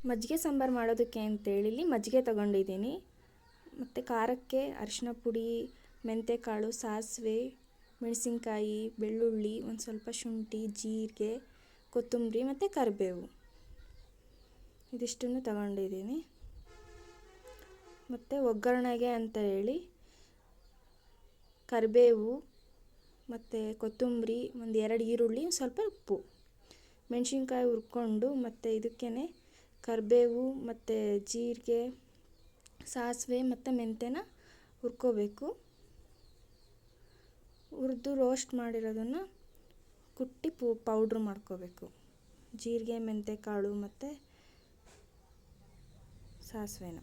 ಮಜ್ಜಿಗೆ ಸಾಂಬಾರು ಮಾಡೋದಕ್ಕೆ ಅಂತೇಳಿ ಇಲ್ಲಿ ಮಜ್ಜಿಗೆ ತೊಗೊಂಡಿದ್ದೀನಿ. ಮತ್ತು ಖಾರಕ್ಕೆ ಅರಿಶಿನ ಪುಡಿ, ಮೆಂತ್ಯಕಾಳು, ಸಾಸಿವೆ, ಮೆಣಸಿನ್ಕಾಯಿ, ಬೆಳ್ಳುಳ್ಳಿ, ಒಂದು ಸ್ವಲ್ಪ ಶುಂಠಿ, ಜೀರಿಗೆ, ಕೊತ್ತಂಬರಿ ಮತ್ತು ಕರಿಬೇವು ಇದಿಷ್ಟನ್ನು ತಗೊಂಡಿದ್ದೀನಿ. ಮತ್ತು ಒಗ್ಗರಣೆಗೆ ಅಂತ ಹೇಳಿ ಕರಿಬೇವು ಮತ್ತು ಕೊತ್ತಂಬರಿ, ಒಂದು 2 ಈರುಳ್ಳಿ, ಸ್ವಲ್ಪ ಉಪ್ಪು, ಮೆಣಸಿನ್ಕಾಯಿ ಹುರ್ಕೊಂಡು ಮತ್ತು ಇದಕ್ಕೇ ಕರಿಬೇವು ಮತ್ತು ಜೀರಿಗೆ, ಸಾಸಿವೆ ಮತ್ತು ಮೆಂತ್ಯನ ಹುರ್ಕೋಬೇಕು. ಹುರಿದು ರೋಸ್ಟ್ ಮಾಡಿರೋದನ್ನು ಕುಟ್ಟಿ ಪೌಡ್ರ್ ಮಾಡ್ಕೋಬೇಕು. ಜೀರಿಗೆ, ಮೆಂತ್ಯಕಾಳು ಮತ್ತು ಸಾಸಿವೆನ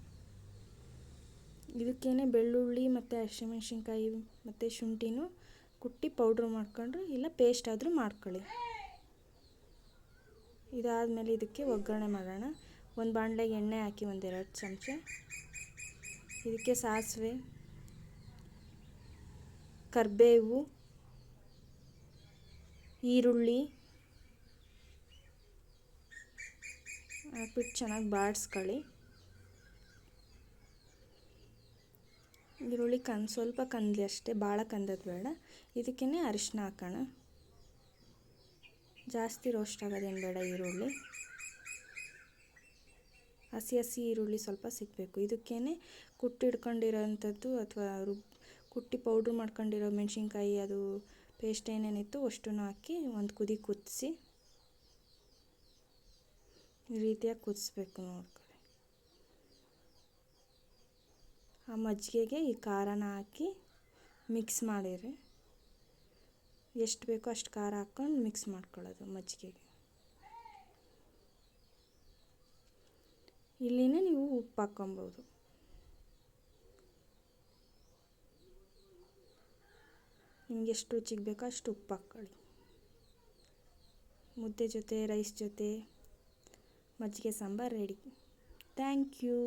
ಇದಕ್ಕೇ ಬೆಳ್ಳುಳ್ಳಿ ಮತ್ತು ಹಸಿಮೆಣ್ಸಿನ್ಕಾಯಿ ಮತ್ತು ಶುಂಠಿನೂ ಕುಟ್ಟಿ ಪೌಡ್ರ್ ಮಾಡ್ಕೊಂಡ್ರೆ ಇಲ್ಲ ಪೇಸ್ಟ್ ಆದರೂ ಮಾಡ್ಕೊಳ್ಳಿ. ಇದಾದಮೇಲೆ ಇದಕ್ಕೆ ಒಗ್ಗರಣೆ ಮಾಡೋಣ. ಒಂದು ಬಾಣಲೆಗೆ ಎಣ್ಣೆ ಹಾಕಿ 1-2 ಚಮಚ. ಇದಕ್ಕೆ ಸಾಸಿವೆ, ಕರಿಬೇವು, ಈರುಳ್ಳಿ ಹಾಕ್ಬಿಟ್ಟು ಚೆನ್ನಾಗಿ ಬಾಡಿಸ್ಕೊಳ್ಳಿ. ಈರುಳ್ಳಿ ಸ್ವಲ್ಪ ಕಂದಲಿ ಅಷ್ಟೇ, ಭಾಳ ಕಂದದ್ದು ಬೇಡ. ಇದಕ್ಕೇ ಅರಿಶಿನ ಹಾಕೋಣ. ಜಾಸ್ತಿ ರೋಸ್ಟ್ ಆಗೋದೇನು ಬೇಡ. ಈರುಳ್ಳಿ ಹಸಿ ಈರುಳ್ಳಿ ಸ್ವಲ್ಪ ಸಿಗಬೇಕು. ಇದಕ್ಕೇ ಕುಟ್ಟಿಡ್ಕೊಂಡಿರೋಂಥದ್ದು ಅಥವಾ ಕುಟ್ಟಿ ಪೌಡ್ರ್ ಮಾಡ್ಕೊಂಡಿರೋ ಮೆಣಸಿನ್ಕಾಯಿ ಅದು ಪೇಸ್ಟ್ ಏನೇನಿತ್ತು ಅಷ್ಟನ್ನು ಹಾಕಿ ಒಂದು ಕುದಿ ಕುದಿಸಿ ಈ ರೀತಿಯಾಗಿ ಕುದಿಸ್ಬೇಕು. ನೋಡ್ಕೊಳ್ಳಿ. ಆ ಮಜ್ಜಿಗೆಗೆ ಈ ಖಾರನ ಹಾಕಿ ಮಿಕ್ಸ್ ಮಾಡಿರಿ. ಎಷ್ಟು ಬೇಕೋ ಅಷ್ಟು ಖಾರ ಹಾಕ್ಕೊಂಡು ಮಿಕ್ಸ್ ಮಾಡ್ಕೊಳ್ಳೋದು ಮಜ್ಜಿಗೆಗೆ. ಇಲ್ಲಿನೇ ನೀವು ಉಪ್ಪು ಹಾಕ್ಕೊಬೋದು. ನಿಮ್ಗೆ ಎಷ್ಟು ರುಚಿಗೆ ಬೇಕೋ ಅಷ್ಟು ಉಪ್ಪು ಹಾಕ್ಕೊಳ್ಳಿ. ಮುದ್ದೆ ಜೊತೆ, ರೈಸ್ ಜೊತೆ ಮಜ್ಜಿಗೆ ಸಾಂಬಾರು ರೆಡಿ. Thank you.